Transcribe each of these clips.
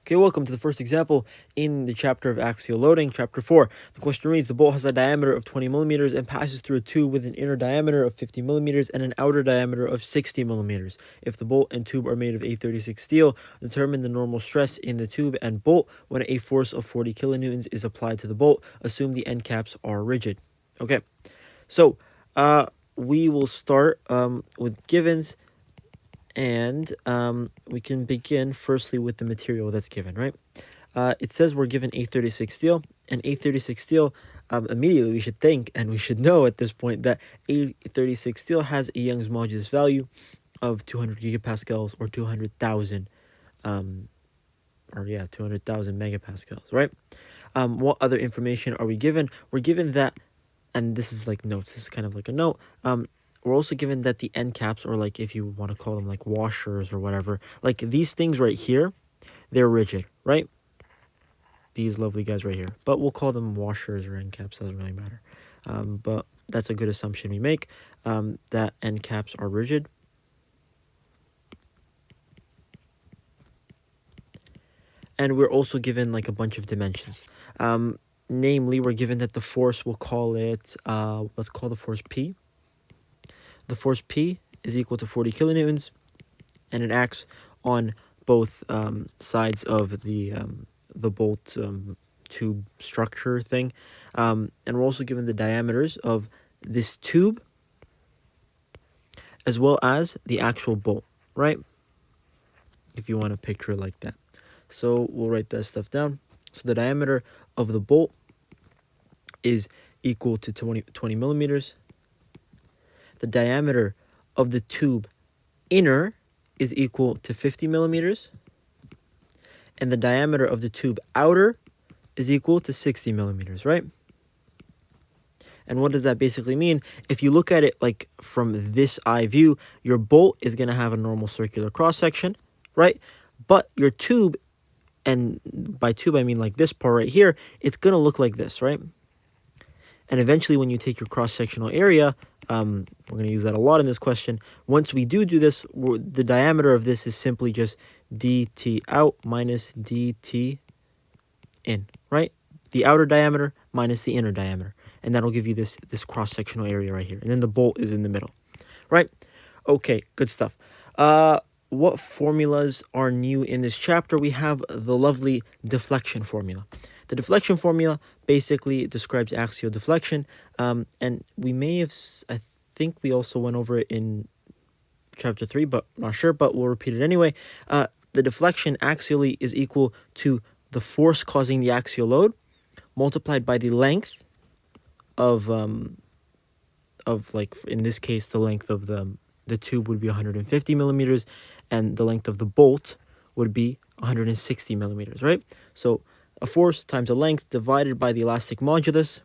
Okay, welcome to the first example in the chapter of axial loading, chapter 4. The question reads, the bolt has a diameter of 20 millimeters and passes through a tube with an inner diameter of 50 millimeters and an outer diameter of 60 millimeters. If the bolt and tube are made of A36 steel, determine the normal stress in the tube and bolt when a force of 40 kilonewtons is applied to the bolt. Assume the end caps are rigid. Okay, so we will start with givens. And we can begin firstly with the material that's given, right? It says we're given A36 steel, and A36 steel, immediately we should think, and we should know at this point, that A36 steel has a Young's modulus value of 200 gigapascals or 200,000, 200,000 megapascals, right? What other information are we given? We're given that, and this is like notes, this is kind of like a note, we're also given that the end caps, or like if you want to call them like washers or whatever, like these things right here, they're rigid, right? These lovely guys right here. But we'll call them washers or end caps, doesn't really matter. But that's a good assumption we make, that end caps are rigid. And we're also given like a bunch of dimensions. Namely, we're given that the force, we'll call it, let's call the force P. The force P is equal to 40 kilonewtons, and it acts on both sides of the bolt tube structure thing. And we're also given the diameters of this tube as well as the actual bolt, right? If you want to picture it like that. So we'll write that stuff down. So the diameter of the bolt is equal to 20 millimeters. The diameter of the tube inner is equal to 50 millimeters. And the diameter of the tube outer is equal to 60 millimeters, right? And what does that basically mean? If you look at it like from this eye view, your bolt is going to have a normal circular cross section, right? But your tube, and by tube I mean like this part right here, it's going to look like this, right? And eventually when you take your cross-sectional area, we're going to use that a lot in this question. Once we do this, the diameter of this is simply just dt out minus dt in, right? The outer diameter minus the inner diameter. And that'll give you this cross-sectional area right here. And then the bolt is in the middle, right? Okay, good stuff. What formulas are new in this chapter? We have the lovely deflection formula. The deflection formula basically describes axial deflection, and we may have, I think we also went over it in chapter 3, but not sure, but we'll repeat it anyway. The deflection axially is equal to the force causing the axial load multiplied by the length of like, in this case, the length of the tube would be 150 millimeters, and the length of the bolt would be 160 millimeters, right? So a force times a length divided by the elastic modulus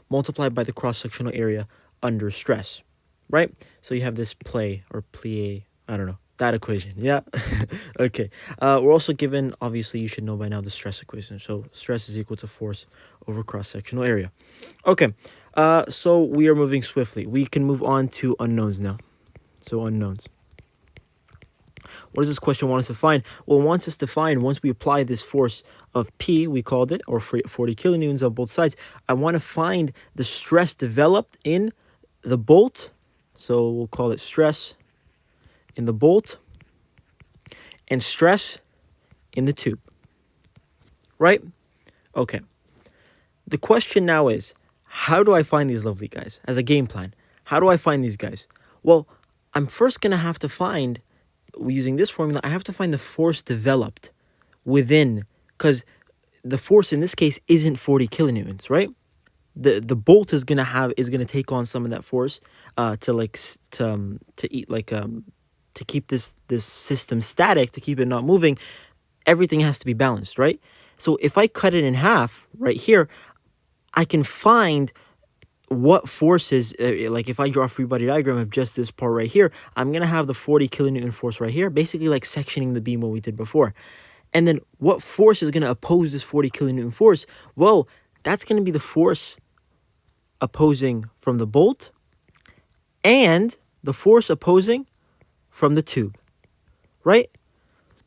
multiplied by the cross-sectional area under stress, right? So you have this play or plie, I don't know, that equation, yeah? Okay. We're also given, obviously, you should know by now, the stress equation. So stress is equal to force over cross-sectional area. Okay, so we are moving swiftly. We can move on to unknowns now. So unknowns. What does this question want us to find? Well, it wants us to find, once we apply this force of P, we called it, or 40 kilonewtons on both sides, I want to find the stress developed in the bolt. So we'll call it stress in the bolt and stress in the tube, right? Okay. The question now is, how do I find these lovely guys as a game plan? How do I find these guys? Well, I'm first going to have to find, using this formula, I have to find the force developed within, because the force in this case isn't 40 kilonewtons, right? The bolt is gonna take on some of that force to keep this system static, to keep it not moving. Everything has to be balanced, right? So if I cut it in half right here, I can find what forces, like if I draw a free body diagram of just this part right here, I'm going to have the 40 kilonewton force right here, basically like sectioning the beam what we did before. And then what force is going to oppose this 40 kilonewton force? Well, that's going to be the force opposing from the bolt and the force opposing from the tube, right?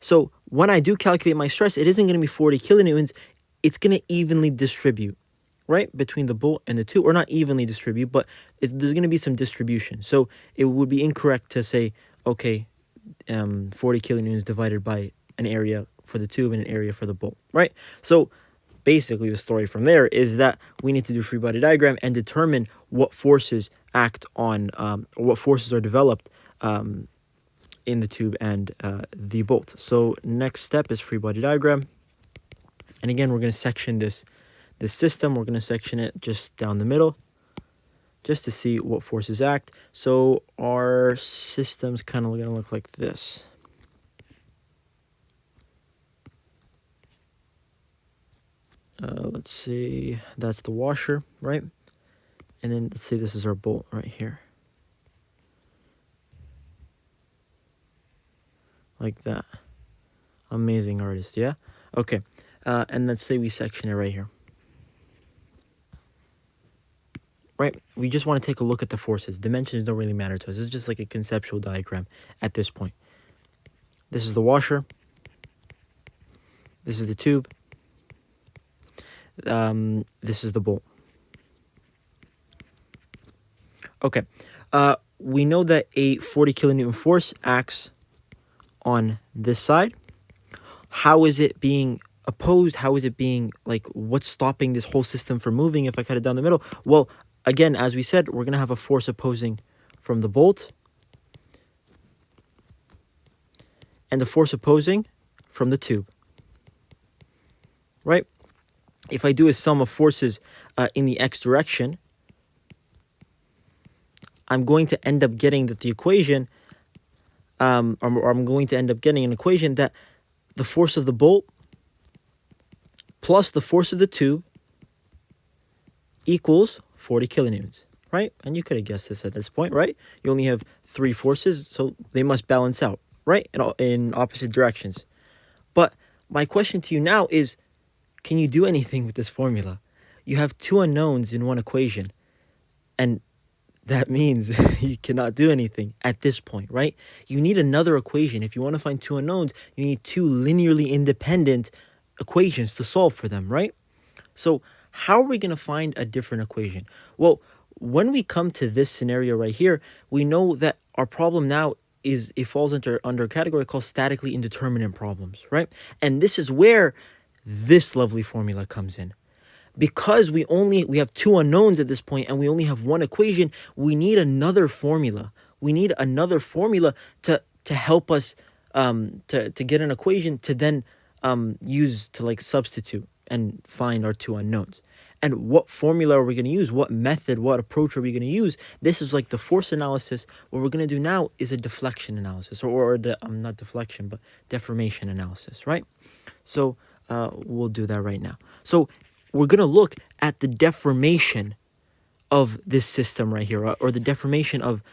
So when I do calculate my stress, it isn't going to be 40 kilonewtons. It's going to evenly distribute, right, between the bolt and the tube, or not evenly distribute, but there's going to be some distribution. So it would be incorrect to say, okay, 40 kilonewtons divided by an area for the tube and an area for the bolt, right? So basically the story from there is that we need to do a free body diagram and determine what forces act on, or what forces are developed in the tube and the bolt. So next step is free body diagram. And again, we're going to section this system. We're going to section it just down the middle, just to see what forces act. So our system's kind of going to look like this. Let's see, that's the washer, right? And then let's say this is our bolt right here. Like that. Amazing artist, yeah? Okay, and let's say we section it right here. Right? We just want to take a look at the forces. Dimensions don't really matter to us. It's just like a conceptual diagram at this point. This is the washer. This is the tube. This is the bolt. Okay. We know that a 40 kilonewton force acts on this side. How is it being opposed? How is it being, like, what's stopping this whole system from moving if I cut it down the middle? Well, again, as we said, we're going to have a force opposing from the bolt and the force opposing from the tube, right? If I do a sum of forces in the x direction, I'm going to end up getting that the equation, or I'm going to end up getting an equation that the force of the bolt plus the force of the tube equals 40 kilonewtons, right? And you could have guessed this at this point, right? You only have 3 forces, so they must balance out, right? In opposite directions. But my question to you now is, can you do anything with this formula? You have 2 unknowns in one equation, and that means you cannot do anything at this point, right? You need another equation. If you want to find 2 unknowns, you need 2 linearly independent equations to solve for them, right? So how are we going to find a different equation? Well, when we come to this scenario right here, we know that our problem now is, it falls under a category called statically indeterminate problems, right? And this is where this lovely formula comes in. Because we have 2 unknowns at this point and we only have 1 equation, we need another formula. We need another formula to help us to get an equation to then use to, like, substitute and find our 2 unknowns. And what formula are we going to use? What method, what approach are we going to use? This is like the force analysis. What we're going to do now is a deflection analysis, or not deflection, but deformation analysis, right? So we'll do that right now. So we're going to look at the deformation of this system right here, or the deformation of,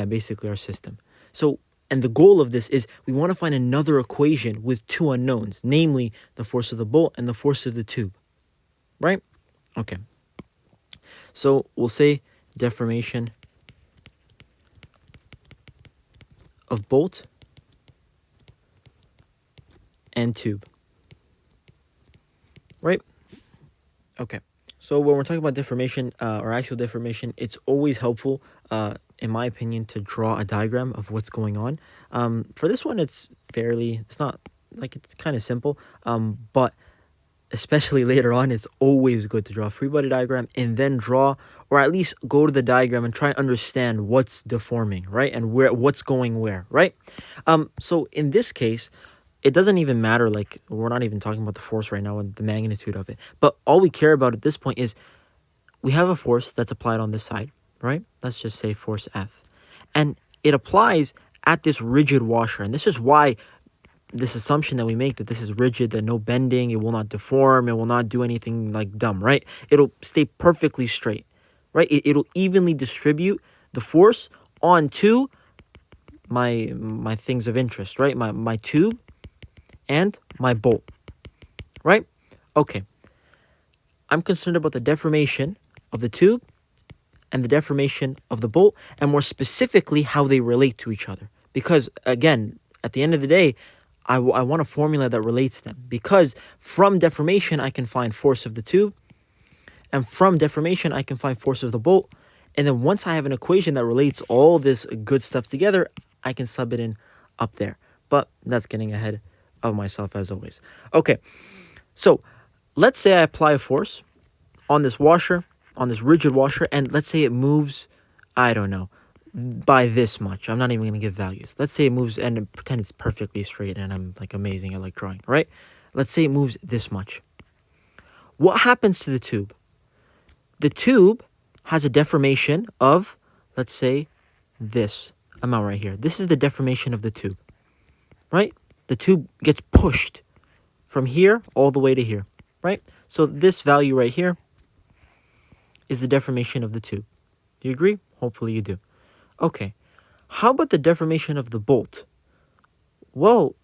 basically our system. So, and the goal of this is we want to find another equation with 2 unknowns, namely the force of the bolt and the force of the tube, right? Okay. So we'll say deformation of bolt and tube, right? Okay, so when we're talking about deformation or axial deformation, it's always helpful, in my opinion, to draw a diagram of what's going on. For this one, it's not, like, it's kind of simple, but especially later on, it's always good to draw a free body diagram and then draw, or at least go to the diagram and try and understand what's deforming, right? And what's going where, right? So in this case, it doesn't even matter, like, we're not even talking about the force right now and the magnitude of it. But all we care about at this point is we have a force that's applied on this side, right? Let's just say force F. And it applies at this rigid washer. And this is why this assumption that we make that this is rigid, that no bending, it will not deform, it will not do anything, like, dumb, right? It'll stay perfectly straight, right? It'll evenly distribute the force onto my things of interest, right? My tube and my bolt, right? Okay. I'm concerned about the deformation of the tube and the deformation of the bolt, and more specifically, how they relate to each other. Because, again, at the end of the day, I want a formula that relates them, because from deformation I can find force of the tube, and from deformation I can find force of the bolt. And then once I have an equation that relates all this good stuff together, I can sub it in up there. But that's getting ahead of myself as always. Okay, so let's say I apply a force on this washer, on this rigid washer, and let's say it moves, I don't know, by this much. I'm not even going to give values. Let's say it moves, and pretend it's perfectly straight and I'm like amazing at like drawing, right? Let's say it moves this much. What happens to the tube? The tube has a deformation of, let's say, this amount right here. This is the deformation of the tube, right? The tube gets pushed from here all the way to here, right? So this value right here is the deformation of the tube. Do you agree? Hopefully you do. Okay, how about the deformation of the bolt? Well,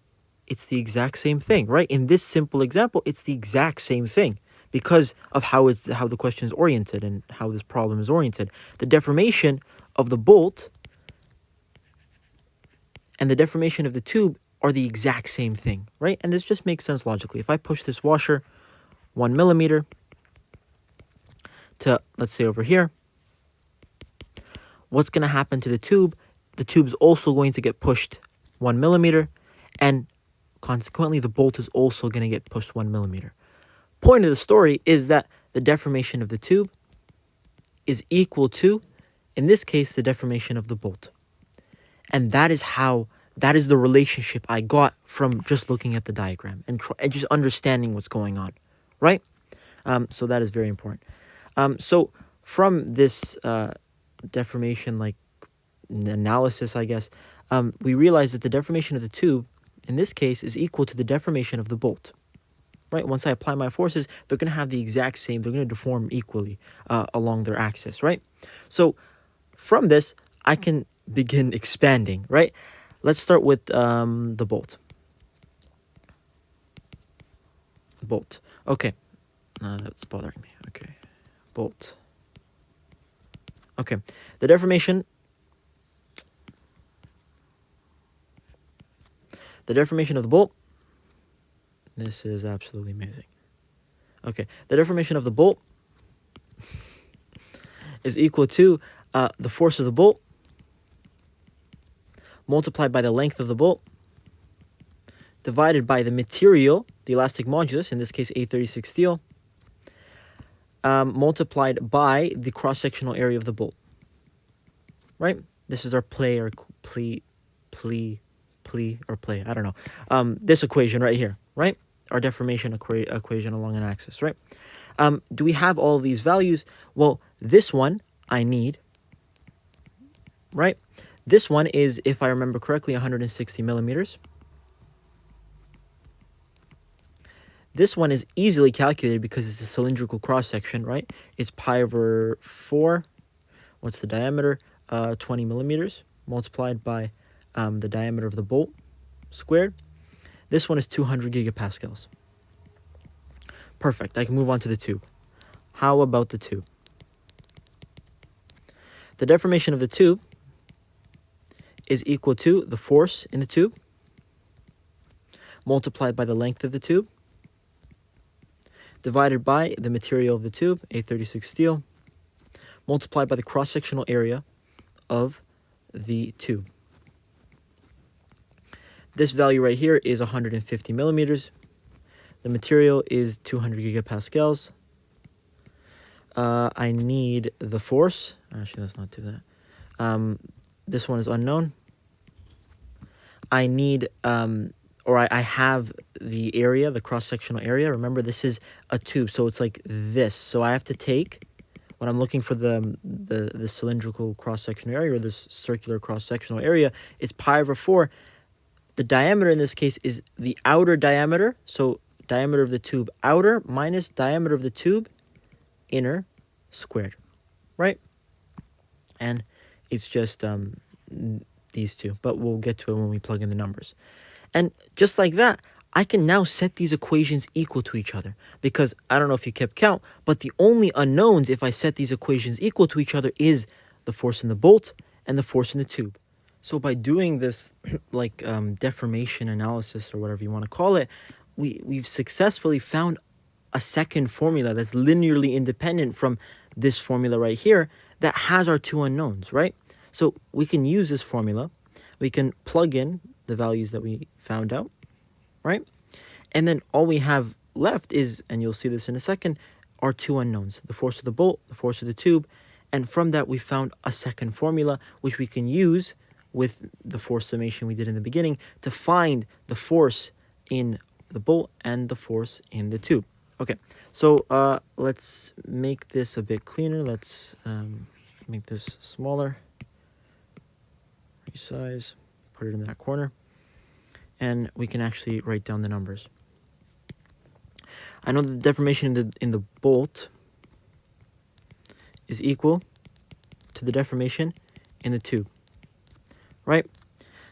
it's the exact same thing, right? In this simple example, it's the exact same thing because of how the question is oriented and how this problem is oriented. The deformation of the bolt and the deformation of the tube are the exact same thing, right? And this just makes sense logically. If I push this washer 1 millimeter to, let's say, over here, what's going to happen to the tube? The tube's also going to get pushed 1 millimeter, and consequently the bolt is also going to get pushed 1 millimeter. Point of the story is that the deformation of the tube is equal to, in this case, the deformation of the bolt. And that is the relationship I got from just looking at the diagram and just understanding what's going on, right? So that is very important. So from this deformation like analysis, I guess, we realize that the deformation of the tube in this case is equal to the deformation of the bolt, right? Once I apply my forces, they're going to have the exact same, they're going to deform equally along their axis, right? So from this, I can begin expanding, right? Let's start with the bolt. Bolt. Okay. That's bothering me. Okay. Bolt. Okay. The deformation of the bolt. This is absolutely amazing. Okay. The deformation of the bolt is equal to the force of the bolt multiplied by the length of the bolt divided by the material, the elastic modulus, in this case A36 steel, multiplied by the cross-sectional area of the bolt, right? This is our play, I don't know. This equation right here, right? Our deformation equation along an axis, right? Do we have all of these values? Well, this one I need, right? This one is, if I remember correctly, 160 millimeters. This one is easily calculated because it's a cylindrical cross-section, right? It's pi over 4. What's the diameter? 20 millimeters multiplied by the diameter of the bolt squared. This one is 200 gigapascals. Perfect. I can move on to the tube. How about the tube? The deformation of the tube is equal to the force in the tube multiplied by the length of the tube divided by the material of the tube, A36 steel, multiplied by the cross-sectional area of the tube. This value right here is 150 millimeters. The material is 200 gigapascals. I need the force. Actually, let's not do that. This one is unknown. I need, I have the area, the cross-sectional area. Remember, this is a tube, so it's like this. So I have to take, when I'm looking for the cylindrical cross-sectional area or this circular cross-sectional area, it's pi over 4. The diameter in this case is the outer diameter, so diameter of the tube outer minus diameter of the tube inner squared, right? And it's just these two, but we'll get to it when we plug in the numbers. And just like that, I can now set these equations equal to each other, because I don't know if you kept count, but the only unknowns if I set these equations equal to each other is the force in the bolt and the force in the tube. So by doing this like deformation analysis or whatever you want to call it, we've successfully found a second formula that's linearly independent from this formula right here that has our two unknowns, right? So we can use this formula, we can plug in the values that we found out, right? And then all we have left is, and you'll see this in a second, are two unknowns, the force of the bolt, the force of the tube, and from that we found a second formula which we can use with the force summation we did in the beginning to find the force in the bolt and the force in the tube. Okay, so let's make this a bit cleaner. Let's make this smaller, resize, put it in that corner, and we can actually write down the numbers. I know that the deformation in the bolt is equal to the deformation in the tube, right?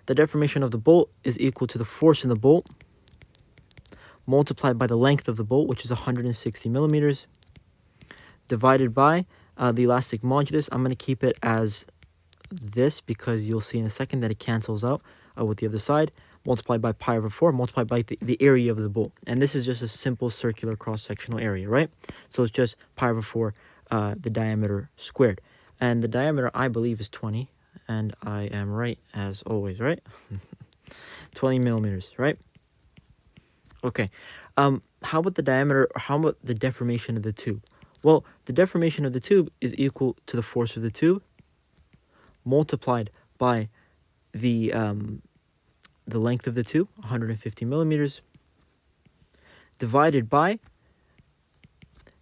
The deformation of the bolt is equal to the force in the bolt multiplied by the length of the bolt, which is 160 millimeters, divided by the elastic modulus. I'm going to keep it as this because you'll see in a second that it cancels out with the other side, multiplied by pi over 4, multiplied by the area of the bolt. And this is just a simple circular cross-sectional area, right? So it's just pi over 4, the diameter squared. And the diameter, I believe, is 20. And I am right, as always, right? 20 millimeters, right? Okay. How about the diameter? How about the deformation of the tube? Well, the deformation of the tube is equal to the force of the tube multiplied by the length of the tube, 150 millimeters, divided by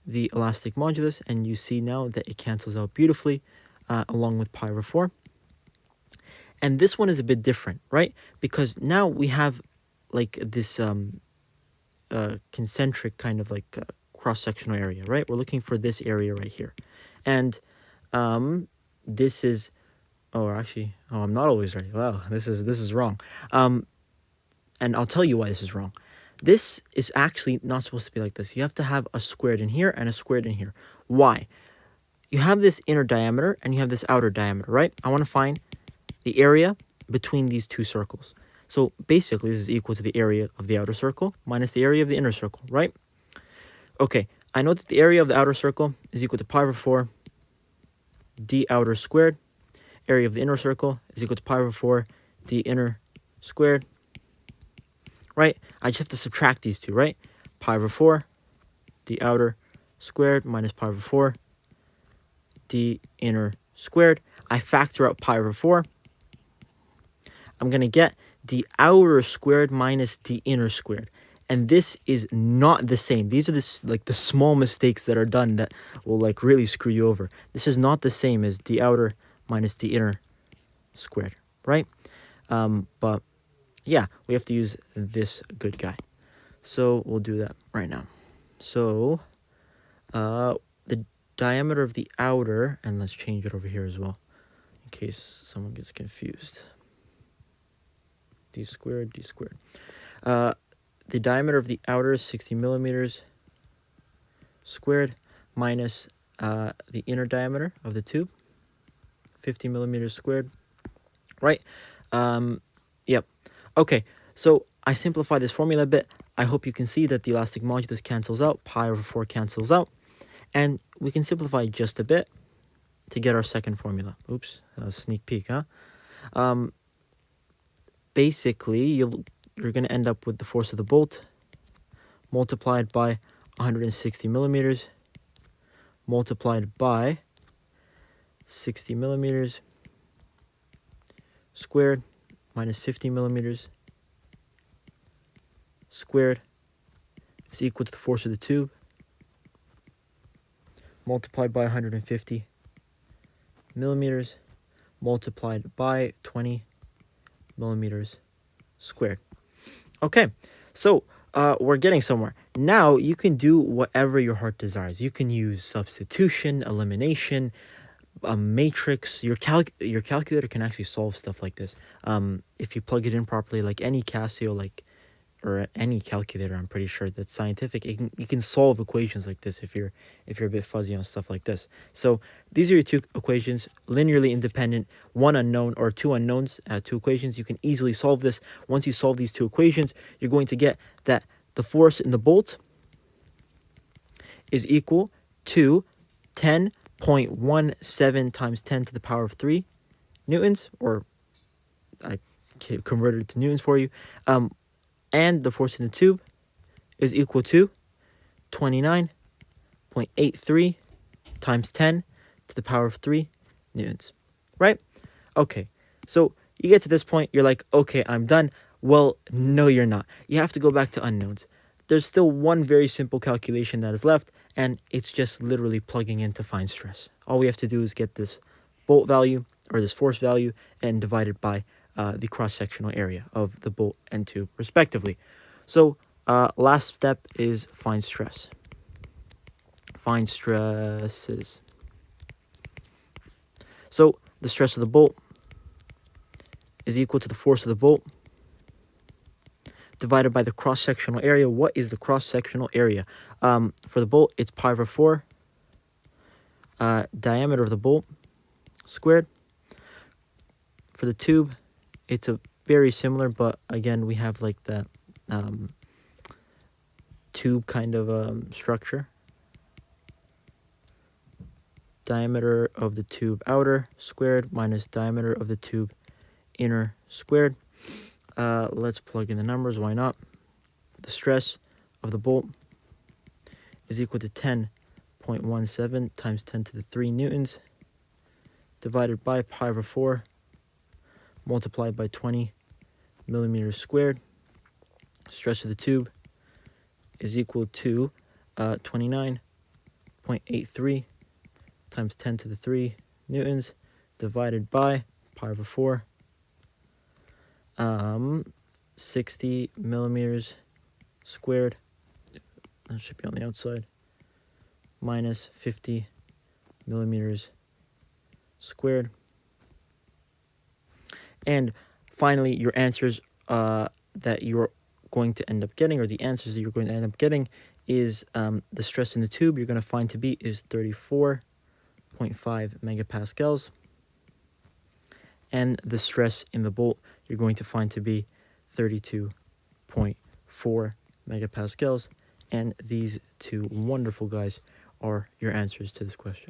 the elastic modulus, and you see now that it cancels out beautifully along with pi over 4. And this one is a bit different, right? Because now we have like this concentric kind of like cross-sectional area, right? We're looking for this area right here. And this is, I'm not always right. Wow, this is wrong. And I'll tell you why this is wrong. This is actually not supposed to be like this. You have to have a squared in here and a squared in here. Why? You have this inner diameter and you have this outer diameter, right? I want to find the area between these two circles. So basically, this is equal to the area of the outer circle minus the area of the inner circle, right? Okay, I know that the area of the outer circle is equal to pi over 4 d outer squared. Area of the inner circle is equal to pi over 4 d inner squared, right? I just have to subtract these two, right? Pi over 4 d outer squared minus pi over 4 d inner squared. I factor out pi over 4. I'm going to get the outer squared minus the inner squared. And this is not the same. These are the small mistakes that are done that will like really screw you over. This is not the same as the outer minus the inner squared, right? But yeah, we have to use this good guy. So we'll do that right now. So the diameter of the outer, and let's change it over here as well, in case someone gets confused. D squared. The diameter of the outer is 60 millimeters squared minus the inner diameter of the tube, 50 millimeters squared, right? Yep. Okay, so I simplify this formula a bit. I hope you can see that the elastic modulus cancels out, pi over 4 cancels out, and we can simplify just a bit to get our second formula. Oops, that was a sneak peek, huh? Basically, you're going to end up with the force of the bolt multiplied by 160 millimeters multiplied by 60 millimeters squared minus 50 millimeters squared is equal to the force of the tube multiplied by 150 millimeters multiplied by 20 millimeters squared. Okay, so we're getting somewhere. Now you can do whatever your heart desires. You can use substitution, elimination, a matrix. Your calculator can actually solve stuff like this if you plug it in properly, like any Casio, like or any calculator, I'm pretty sure that's scientific, you can solve equations like this if you're a bit fuzzy on stuff like this. So these are your two equations, linearly independent, one unknown or two unknowns, two equations. You can easily solve this. Once you solve these two equations, you're going to get that the force in the bolt is equal to 10.17 times 10 to the power of 3 newtons, or I converted it to newtons for you. And the force in the tube is equal to 29.83 times 10 to the power of 3 newtons, right? Okay, so you get to this point, you're like, okay, I'm done. Well, no, you're not. You have to go back to unknowns. There's still one very simple calculation that is left, and it's just literally plugging in to find stress. All we have to do is get this bolt value, or this force value, and divide it by the cross-sectional area of the bolt and tube, respectively. So last step is find stress. Find stresses. So the stress of the bolt is equal to the force of the bolt divided by the cross-sectional area. What is the cross-sectional area? For the bolt, it's pi over 4. Diameter of the bolt squared. For the tube, it's a very similar, but again, we have like that tube kind of structure. Diameter of the tube outer squared minus diameter of the tube inner squared. Let's plug in the numbers, why not? The stress of the bolt is equal to 10.17 times 10 to the 3 newtons divided by pi over 4 multiplied by 20 millimeters squared. Stress of the tube is equal to 29.83 times 10 to the 3 newtons divided by pi over 4. 60 millimeters squared, that should be on the outside, minus 50 millimeters squared. And finally, your answers that you're going to end up getting, or the answers that you're going to end up getting, is the stress in the tube you're going to find to be is 34.5 megapascals. And the stress in the bolt you're going to find to be 32.4 megapascals. And these two wonderful guys are your answers to this question.